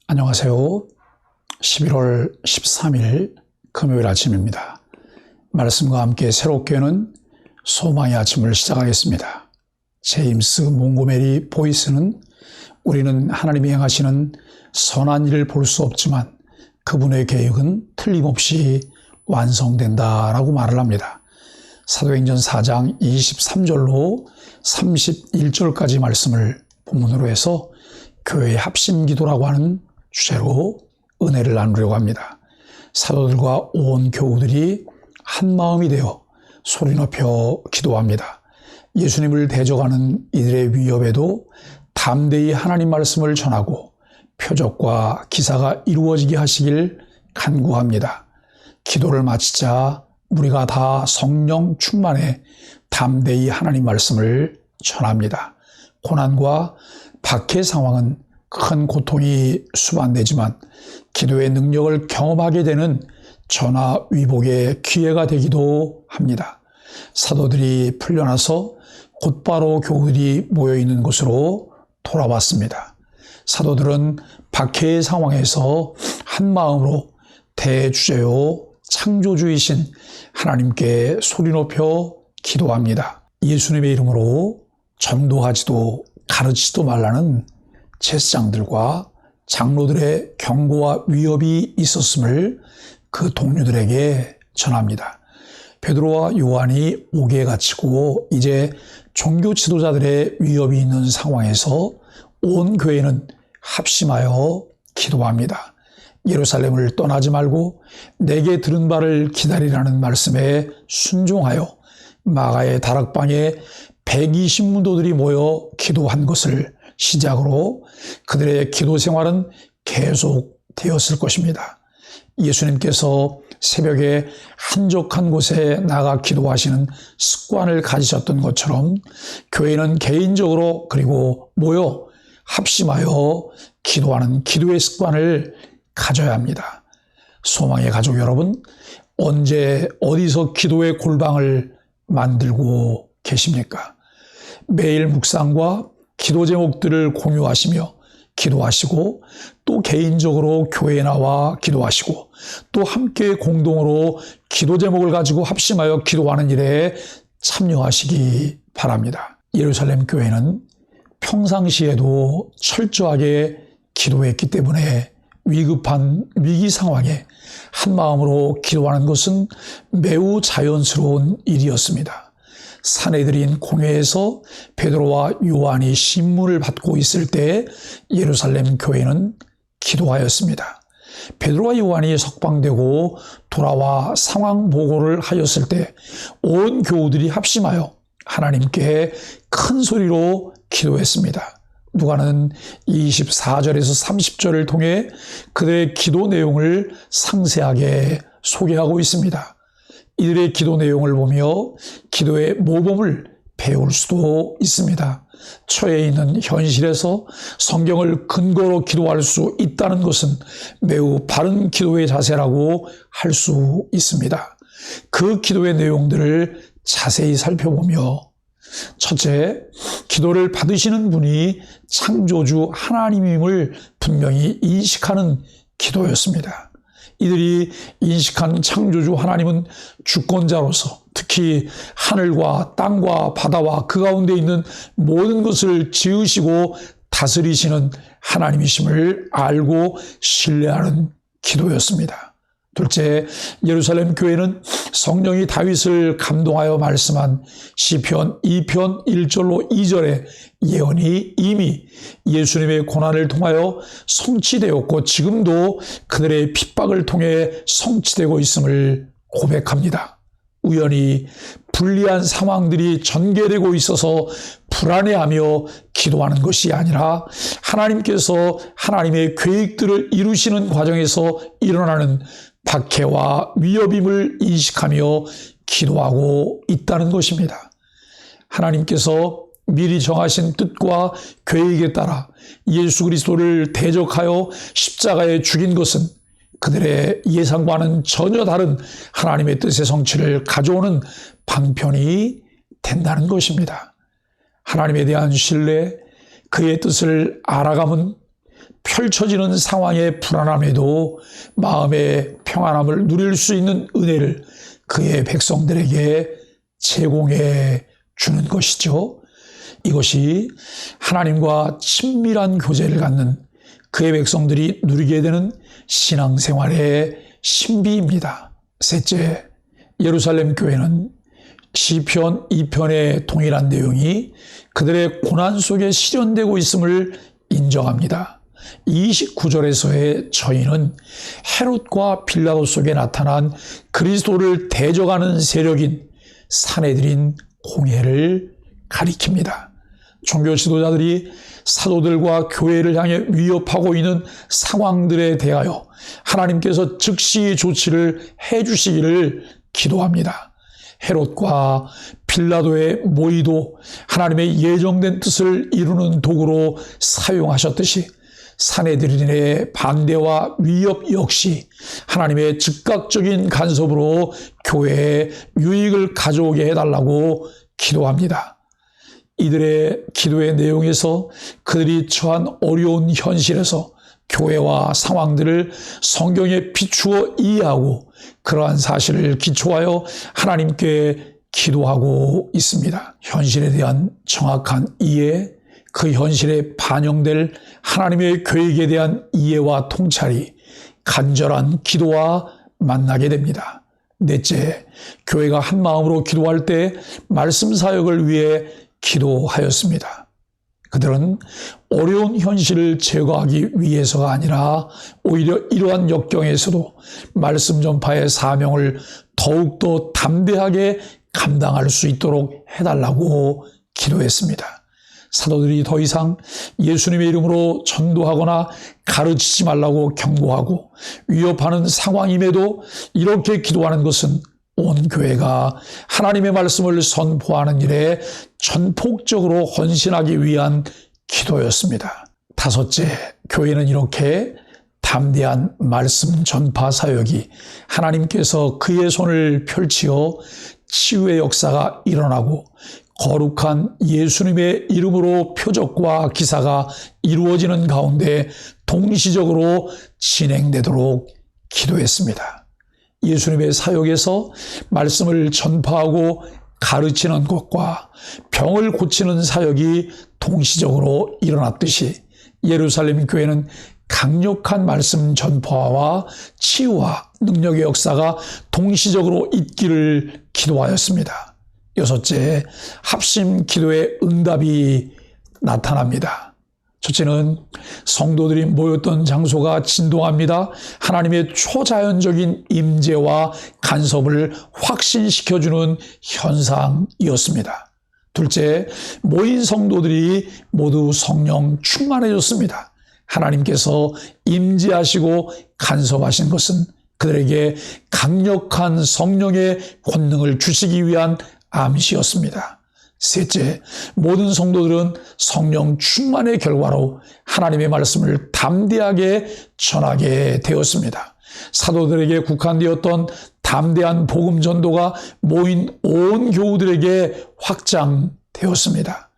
안녕하세요. 11월 13일 금요일 아침입니다. 말씀과 함께 새롭게 하는 소망의 아침을 시작하겠습니다. 제임스 몽고메리 보이스는 우리는 하나님이 행하시는 선한 일을 볼 수 없지만 그분의 계획은 틀림없이 완성된다라고 말을 합니다. 사도행전 4장 23절로 31절까지 말씀을 본문으로 해서 교회의 합심기도라고 하는 주제로 은혜를 나누려고 합니다. 사도들과 온 교우들이 한 마음이 되어 소리 높여 기도합니다. 예수님을 대적하는 이들의 위협에도 담대히 하나님 말씀을 전하고 표적과 기사가 이루어지게 하시길 간구합니다. 기도를 마치자 우리가 다 성령 충만해 담대히 하나님 말씀을 전합니다. 고난과 박해 상황은 큰 고통이 수반되지만 기도의 능력을 경험하게 되는 전화위복의 기회가 되기도 합니다. 사도들이 풀려나서 곧바로 교우들이 모여있는 곳으로 돌아왔습니다. 사도들은 박해의 상황에서 한 마음으로 대주제요 창조주이신 하나님께 소리 높여 기도합니다. 예수님의 이름으로 전도하지도 가르치지도 말라는 제사장들과 장로들의 경고와 위협이 있었음을 그 동료들에게 전합니다. 베드로와 요한이 옥에 갇히고 이제 종교 지도자들의 위협이 있는 상황에서 온 교회는 합심하여 기도합니다. 예루살렘을 떠나지 말고 내게 들은 바를 기다리라는 말씀에 순종하여 마가의 다락방에 120문도들이 모여 기도한 것을 시작으로 그들의 기도 생활은 계속되었을 것입니다. 예수님께서 새벽에 한적한 곳에 나가 기도하시는 습관을 가지셨던 것처럼 교회는 개인적으로 그리고 모여 합심하여 기도하는 기도의 습관을 가져야 합니다. 소망의 가족 여러분, 언제 어디서 기도의 골방을 만들고 계십니까? 매일 묵상과 기도 제목들을 공유하시며 기도하시고 또 개인적으로 교회에 나와 기도하시고 또 함께 공동으로 기도 제목을 가지고 합심하여 기도하는 일에 참여하시기 바랍니다. 예루살렘 교회는 평상시에도 철저하게 기도했기 때문에 위급한 위기 상황에 한 마음으로 기도하는 것은 매우 자연스러운 일이었습니다. 사내들인 공회에서 베드로와 요한이 신문을 받고 있을 때 예루살렘 교회는 기도하였습니다. 베드로와 요한이 석방되고 돌아와 상황 보고를 하였을 때 온 교우들이 합심하여 하나님께 큰 소리로 기도했습니다. 누가는 24절에서 30절을 통해 그들의 기도 내용을 상세하게 소개하고 있습니다. 이들의 기도 내용을 보며 기도의 모범을 배울 수도 있습니다. 처해 있는 현실에서 성경을 근거로 기도할 수 있다는 것은 매우 바른 기도의 자세라고 할 수 있습니다. 그 기도의 내용들을 자세히 살펴보며 첫째, 기도를 받으시는 분이 창조주 하나님임을 분명히 인식하는 기도였습니다. 이들이 인식한 창조주 하나님은 주권자로서 특히 하늘과 땅과 바다와 그 가운데 있는 모든 것을 지으시고 다스리시는 하나님이심을 알고 신뢰하는 기도였습니다. 둘째, 예루살렘 교회는 성령이 다윗을 감동하여 말씀한 시편 2편 1절로 2절의 예언이 이미 예수님의 고난을 통하여 성취되었고 지금도 그들의 핍박을 통해 성취되고 있음을 고백합니다. 우연히 불리한 상황들이 전개되고 있어서 불안해하며 기도하는 것이 아니라 하나님께서 하나님의 계획들을 이루시는 과정에서 일어나는 박해와 위협임을 인식하며 기도하고 있다는 것입니다. 하나님께서 미리 정하신 뜻과 계획에 따라 예수 그리스도를 대적하여 십자가에 죽인 것은 그들의 예상과는 전혀 다른 하나님의 뜻의 성취를 가져오는 방편이 된다는 것입니다. 하나님에 대한 신뢰, 그의 뜻을 알아가면 펼쳐지는 상황의 불안함에도 마음의 평안함을 누릴 수 있는 은혜를 그의 백성들에게 제공해 주는 것이죠. 이것이 하나님과 친밀한 교제를 갖는 그의 백성들이 누리게 되는 신앙생활의 신비입니다. 셋째, 예루살렘 교회는 시편 2편의 동일한 내용이 그들의 고난 속에 실현되고 있음을 인정합니다. 29절에서의 저희는 헤롯과 빌라도 속에 나타난 그리스도를 대적하는 세력인 사내들인 공회를 가리킵니다. 종교 지도자들이 사도들과 교회를 향해 위협하고 있는 상황들에 대하여 하나님께서 즉시 조치를 해주시기를 기도합니다. 헤롯과 빌라도의 모의도 하나님의 예정된 뜻을 이루는 도구로 사용하셨듯이 사내들인의 반대와 위협 역시 하나님의 즉각적인 간섭으로 교회에 유익을 가져오게 해달라고 기도합니다. 이들의 기도의 내용에서 그들이 처한 어려운 현실에서 교회와 상황들을 성경에 비추어 이해하고 그러한 사실을 기초하여 하나님께 기도하고 있습니다. 현실에 대한 정확한 이해, 그 현실에 반영될 하나님의 계획에 대한 이해와 통찰이 간절한 기도와 만나게 됩니다. 넷째, 교회가 한 마음으로 기도할 때 말씀 사역을 위해 기도하였습니다. 그들은 어려운 현실을 제거하기 위해서가 아니라 오히려 이러한 역경에서도 말씀 전파의 사명을 더욱더 담대하게 감당할 수 있도록 해달라고 기도했습니다. 사도들이 더 이상 예수님의 이름으로 전도하거나 가르치지 말라고 경고하고 위협하는 상황임에도 이렇게 기도하는 것은 온 교회가 하나님의 말씀을 선포하는 일에 전폭적으로 헌신하기 위한 기도였습니다. 다섯째, 교회는 이렇게 담대한 말씀 전파 사역이 하나님께서 그의 손을 펼치어 치유의 역사가 일어나고 거룩한 예수님의 이름으로 표적과 기사가 이루어지는 가운데 동시적으로 진행되도록 기도했습니다. 예수님의 사역에서 말씀을 전파하고 가르치는 것과 병을 고치는 사역이 동시적으로 일어났듯이 예루살렘 교회는 강력한 말씀 전파와 치유와 능력의 역사가 동시적으로 있기를 기도하였습니다. 여섯째, 합심 기도의 응답이 나타납니다. 첫째는 성도들이 모였던 장소가 진동합니다. 하나님의 초자연적인 임재와 간섭을 확신시켜주는 현상이었습니다. 둘째, 모인 성도들이 모두 성령 충만해졌습니다. 하나님께서 임재하시고 간섭하신 것은 그들에게 강력한 성령의 권능을 주시기 위한 암시였습니다. 셋째, 모든 성도들은 성령 충만의 결과로 하나님의 말씀을 담대하게 전하게 되었습니다. 사도들에게 국한되었던 담대한 복음 전도가 모인 온 교우들에게 확장되었습니다.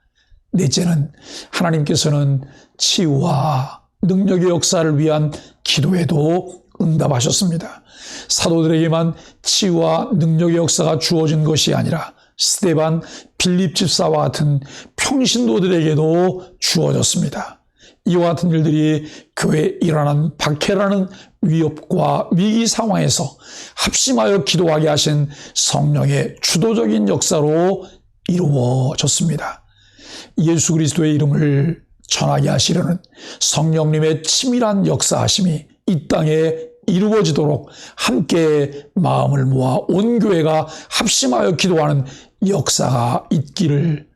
넷째는 하나님께서는 치유와 능력의 역사를 위한 기도에도 응답하셨습니다. 사도들에게만 치유와 능력의 역사가 주어진 것이 아니라 스데반, 빌립 집사와 같은 평신도들에게도 주어졌습니다. 이와 같은 일들이 교회에 일어난 박해라는 위협과 위기 상황에서 합심하여 기도하게 하신 성령의 주도적인 역사로 이루어졌습니다. 예수 그리스도의 이름을 전하게 하시려는 성령님의 치밀한 역사하심이 이 땅에 이루어지도록 함께 마음을 모아 온 교회가 합심하여 기도하는 역사가 있기를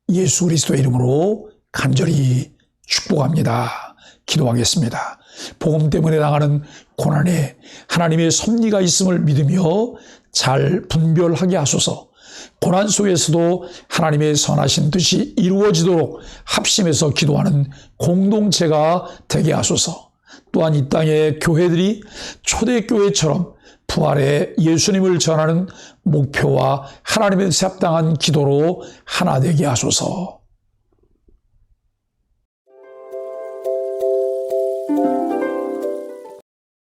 예수 그리스도의 이름으로 간절히 축복합니다. 기도하겠습니다. 복음 때문에 당하는 고난에 하나님의 섭리가 있음을 믿으며 잘 분별하게 하소서. 고난 속에서도 하나님의 선하신 뜻이 이루어지도록 합심해서 기도하는 공동체가 되게 하소서. 또한 이 땅의 교회들이 초대교회처럼 부활의 예수님을 전하는 목표와 하나님의 합당한 기도로 하나 되게 하소서.